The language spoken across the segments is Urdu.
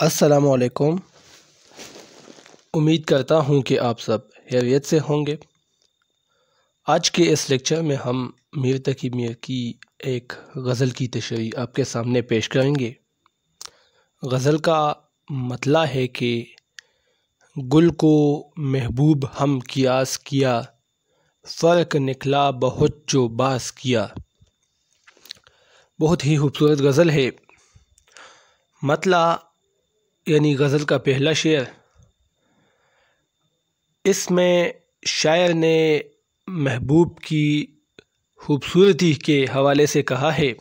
السلام علیکم۔ امید کرتا ہوں کہ آپ سب خیریت سے ہوں گے۔ آج کے اس لیکچر میں ہم میر تقی میر کی ایک غزل کی تشریح آپ کے سامنے پیش کریں گے۔ غزل کا مطلع ہے کہ گل کو محبوب ہم قیاس کیا، فرق نکلا بہت جو باس کیا۔ بہت ہی خوبصورت غزل ہے۔ مطلع یعنی غزل کا پہلا شعر، اس میں شاعر نے محبوب کی خوبصورتی کے حوالے سے کہا ہے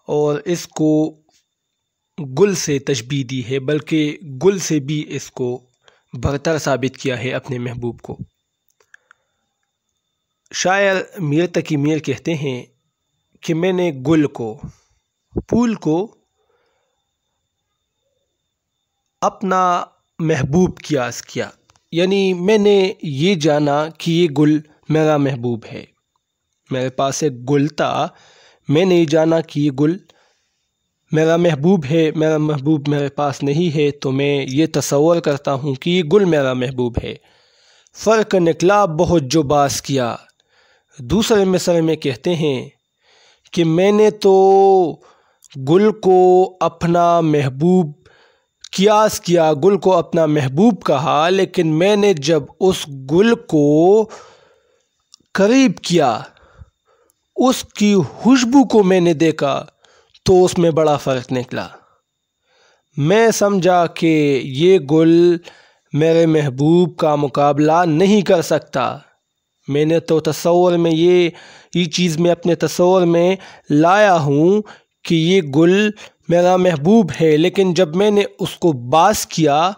اور اس کو گل سے تشبیہ دی ہے، بلکہ گل سے بھی اس کو برتر ثابت کیا ہے اپنے محبوب کو۔ شاعر میر تقی میر کہتے ہیں کہ میں نے گل کو، پھول کو اپنا محبوب قیاس کیا، یعنی میں نے یہ جانا کہ یہ گل میرا محبوب ہے۔ میرے پاس ایک گل تھا، میں نے یہ جانا کہ یہ گل میرا محبوب ہے، میرا محبوب میرے پاس نہیں ہے تو میں یہ تصور کرتا ہوں کہ یہ گل میرا محبوب ہے۔ فرق نکلا بہت جو باس کیا۔ دوسرے مصرعے میں کہتے ہیں کہ میں نے تو گل کو اپنا محبوب قیاس کیا، گل کو اپنا محبوب کہا، لیکن میں نے جب اس گل کو قریب کیا، اس کی خوشبو کو میں نے دیکھا تو اس میں بڑا فرق نکلا۔ میں سمجھا کہ یہ گل میرے محبوب کا مقابلہ نہیں کر سکتا۔ میں نے تو تصور میں یہ چیز میں اپنے تصور میں لایا ہوں کہ یہ گل میرا محبوب ہے، لیکن جب میں نے اس کو باس کیا،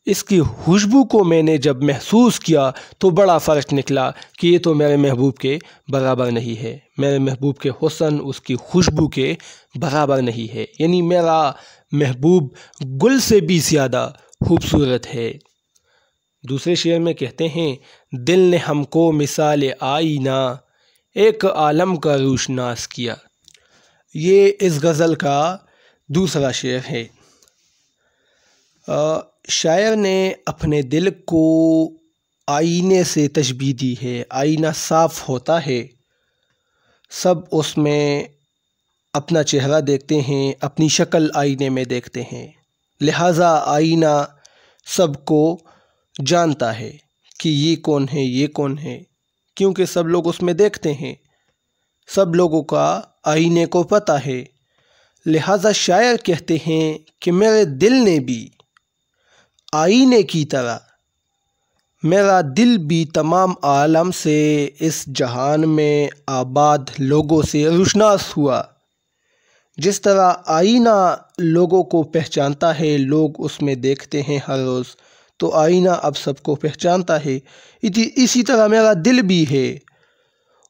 اس کی خوشبو کو میں نے جب محسوس کیا تو بڑا فرق نکلا کہ یہ تو میرے محبوب کے برابر نہیں ہے، میرے محبوب کے حسن اس کی خوشبو کے برابر نہیں ہے، یعنی میرا محبوب گل سے بھی زیادہ خوبصورت ہے۔ دوسرے شعر میں کہتے ہیں دل نے ہم کو مثال آئینہ ایک عالم کا روشناس کیا۔ یہ اس غزل کا دوسرا شعر ہے۔ شاعر نے اپنے دل کو آئینے سے تشبیہ دی ہے۔ آئینہ صاف ہوتا ہے، سب اس میں اپنا چہرہ دیکھتے ہیں، اپنی شکل آئینے میں دیکھتے ہیں، لہٰذا آئینہ سب کو جانتا ہے کہ یہ کون ہے، یہ کون ہے، کیونکہ سب لوگ اس میں دیکھتے ہیں، سب لوگوں کا آئینے کو پتہ ہے۔ لہٰذا شاعر کہتے ہیں کہ میرے دل نے بھی آئینے کی طرح، میرا دل بھی تمام عالم سے، اس جہان میں آباد لوگوں سے روشناس ہوا۔ جس طرح آئینہ لوگوں کو پہچانتا ہے، لوگ اس میں دیکھتے ہیں ہر روز، تو آئینہ اب سب کو پہچانتا ہے، اسی طرح میرا دل بھی ہے،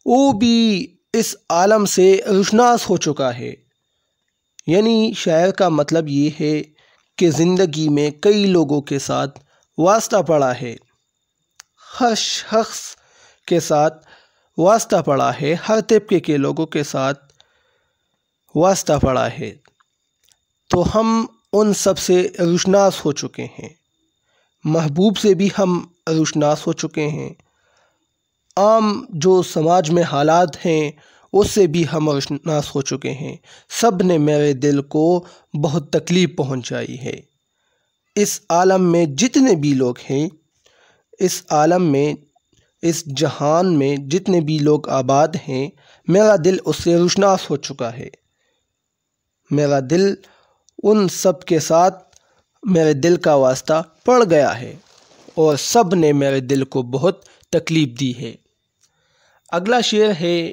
وہ بھی اس عالم سے روشناس ہو چکا ہے۔ یعنی شاعر کا مطلب یہ ہے کہ زندگی میں کئی لوگوں کے ساتھ واسطہ پڑا ہے، ہر شخص کے ساتھ واسطہ پڑا ہے، ہر طبقے کے لوگوں کے ساتھ واسطہ پڑا ہے، تو ہم ان سب سے روشناس ہو چکے ہیں، محبوب سے بھی ہم روشناس ہو چکے ہیں، عام جو سماج میں حالات ہیں اس سے بھی ہم روشناس ہو چکے ہیں۔ سب نے میرے دل کو بہت تکلیف پہنچائی ہے۔ اس عالم میں جتنے بھی لوگ ہیں، اس عالم میں، اس جہان میں جتنے بھی لوگ آباد ہیں، میرا دل اس سے روشناس ہو چکا ہے۔ میرا دل ان سب کے ساتھ، میرے دل کا واسطہ پڑ گیا ہے اور سب نے میرے دل کو بہت تکلیف دی ہے۔ اگلا شعر ہے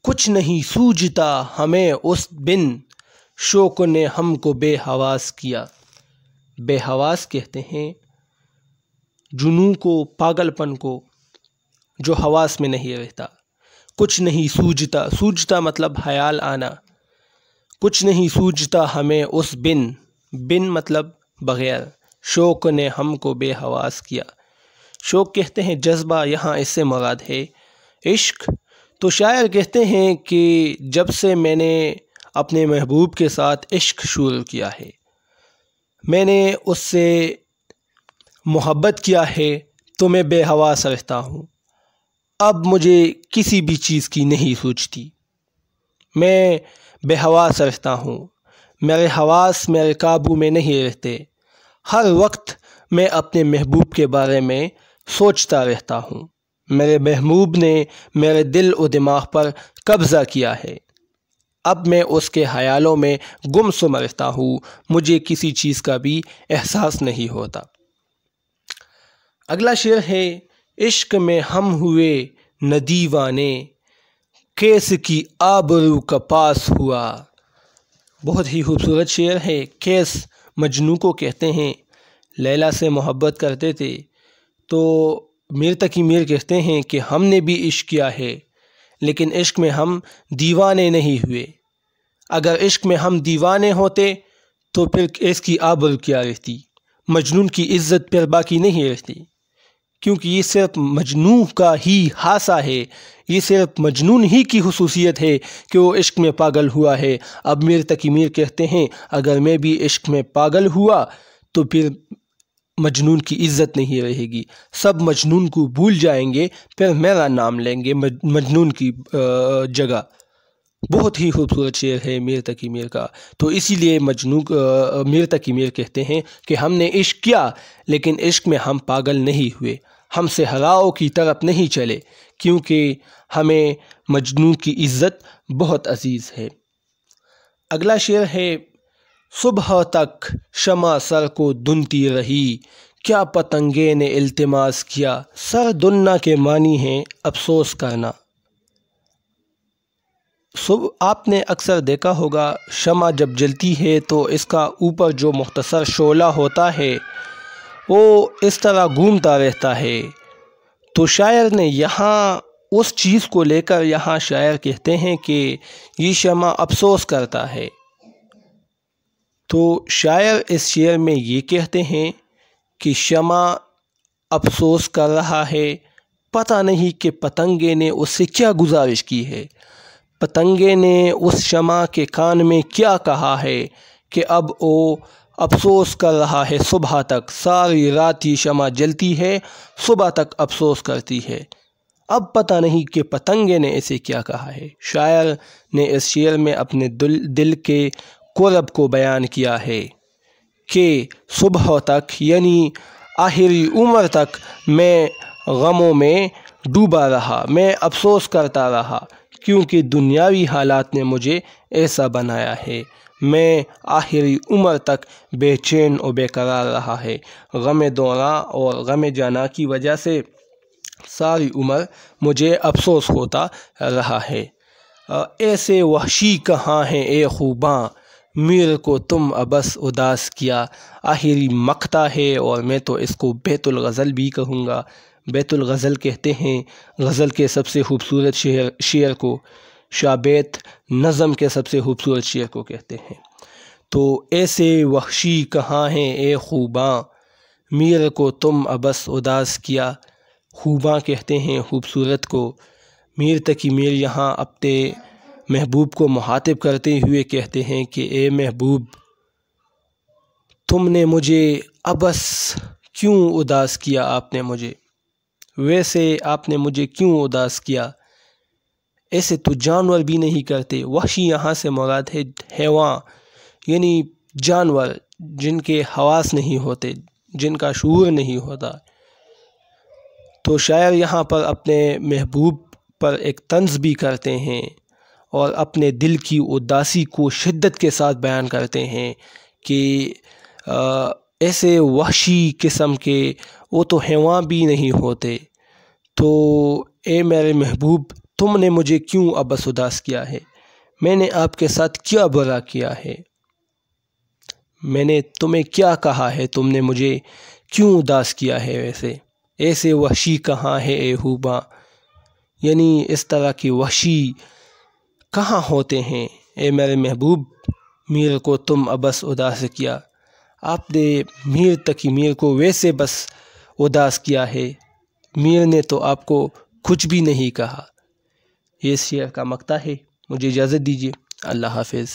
کچھ نہیں سوجھتا ہمیں اس بن، شوق نے ہم کو بے حواس کیا۔ بے حواس کہتے ہیں جنون کو، پاگل پن کو، جو حواس میں نہیں رہتا۔ کچھ نہیں سوجھتا، سوجھتا مطلب خیال آنا۔ کچھ نہیں سوجھتا ہمیں اس بن، بن مطلب بغیر، شوق نے ہم کو بے حواس کیا۔ شوق کہتے ہیں جذبہ، یہاں اس سے مراد ہے عشق۔ تو شاعر کہتے ہیں کہ جب سے میں نے اپنے محبوب کے ساتھ عشق شروع کیا ہے، میں نے اس سے محبت کیا ہے تو میں بے حواس رہتا ہوں، اب مجھے کسی بھی چیز کی نہیں سوچتی، میں بے حواس رہتا ہوں، میرے حواس میرے قابو میں نہیں رہتے، ہر وقت میں اپنے محبوب کے بارے میں سوچتا رہتا ہوں، میرے محبوب نے میرے دل و دماغ پر قبضہ کیا ہے، اب میں اس کے خیالوں میں گم سم رہتا ہوں، مجھے کسی چیز کا بھی احساس نہیں ہوتا۔ اگلا شعر ہے، عشق میں ہم ہوئے نہ دیوانے، کیس کی آبرو کا پاس ہوا۔ بہت ہی خوبصورت شعر ہے۔ کیس مجنوں کو کہتے ہیں، لیلا سے محبت کرتے تھے تو میر تقی میر کہتے ہیں کہ ہم نے بھی عشق کیا ہے لیکن عشق میں ہم دیوانے نہیں ہوئے، اگر عشق میں ہم دیوانے ہوتے تو پھر کیس کی آبرو کیا رہتی، مجنون کی عزت پھر باقی نہیں رہتی، کیونکہ یہ صرف مجنون کا ہی خاصہ ہے، یہ صرف مجنون ہی کی خصوصیت ہے کہ وہ عشق میں پاگل ہوا ہے۔ اب میر تقی میر کہتے ہیں اگر میں بھی عشق میں پاگل ہوا تو پھر مجنون کی عزت نہیں رہے گی، سب مجنون کو بھول جائیں گے، پھر میرا نام لیں گے مجنون کی جگہ۔ بہت ہی خوبصورت شعر ہے میر تقی میر کا۔ تو اسی لیے میر تقی میر کہتے ہیں کہ ہم نے عشق کیا لیکن عشق میں ہم پاگل نہیں ہوئے، ہم سے ہراؤ کی طرف نہیں چلے، کیونکہ ہمیں مجنون کی عزت بہت عزیز ہے۔ اگلا شعر ہے، صبح تک شمع سر کو دھنتی رہی، کیا پتنگے نے التماس کیا۔ سر دھننا کے معنی ہیں افسوس کرنا۔ آپ نے اکثر دیکھا ہوگا شمع جب جلتی ہے تو اس کا اوپر جو مختصر شعلہ ہوتا ہے وہ اس طرح گھومتا رہتا ہے، تو شاعر نے یہاں اس چیز کو لے کر یہاں شاعر کہتے ہیں کہ یہ شمع افسوس کرتا ہے۔ تو شاعر اس شعر میں یہ کہتے ہیں کہ شمع افسوس کر رہا ہے، پتہ نہیں کہ پتنگے نے اس سے کیا گزارش کی ہے، پتنگے نے اس شمع کے کان میں کیا کہا ہے کہ اب وہ افسوس کر رہا ہے صبح تک، ساری رات یہ شمع جلتی ہے، صبح تک افسوس کرتی ہے، اب پتہ نہیں کہ پتنگے نے اسے کیا کہا ہے۔ شاعر نے اس شعر میں اپنے دل کے کرب کو بیان کیا ہے کہ صبح تک یعنی آخری عمر تک میں غموں میں ڈوبا رہا، میں افسوس کرتا رہا، کیونکہ دنیاوی حالات نے مجھے ایسا بنایا ہے، میں آخری عمر تک بے چین و بے قرار رہا ہے، غم دوراں اور غم جانا کی وجہ سے ساری عمر مجھے افسوس ہوتا رہا ہے۔ ایسے وحشی کہاں ہیں اے خوباں، میر کو تم ابس اداس کیا۔ آخری مقطع ہے اور میں تو اس کو بیت الغزل بھی کہوں گا۔ بیت الغزل کہتے ہیں غزل کے سب سے خوبصورت شعر کو، شعبیت نظم کے سب سے خوبصورت شعر کو کہتے ہیں۔ تو ایسے وحشی کہاں ہیں اے خوباں، میر کو تم ابس اداس کیا۔ خوباں کہتے ہیں خوبصورت کو۔ میر تقی میر یہاں اپنے محبوب کو مخاطب کرتے ہوئے کہتے ہیں کہ اے محبوب، تم نے مجھے ابس کیوں اداس کیا، آپ نے مجھے ویسے آپ نے مجھے کیوں اداس کیا، ایسے تو جانور بھی نہیں کرتے۔ وحشی یہاں سے مراد ہے حیوان، یعنی جانور جن کے حواس نہیں ہوتے، جن کا شعور نہیں ہوتا۔ تو شاعر یہاں پر اپنے محبوب پر ایک طنز بھی کرتے ہیں اور اپنے دل کی اداسی کو شدت کے ساتھ بیان کرتے ہیں کہ ایسے وحشی قسم کے وہ تو حیوان بھی نہیں ہوتے، تو اے میرے محبوب تم نے مجھے کیوں ابس اداس کیا ہے، میں نے آپ کے ساتھ کیا برا کیا ہے، میں نے تمہیں کیا کہا ہے، تم نے مجھے کیوں اداس کیا ہے، ایسے وحشی کہاں ہے اے خوباں، یعنی اس طرح کی وحشی کہاں ہوتے ہیں اے میرے محبوب، میر کو تم ابس اداس کیا۔ آپ نے میر تقی میر کو ویسے بس اداس کیا ہے، میر نے تو آپ کو کچھ بھی نہیں کہا۔ یہ شعر کا مقطع ہے۔ مجھے اجازت دیجیے، اللہ حافظ۔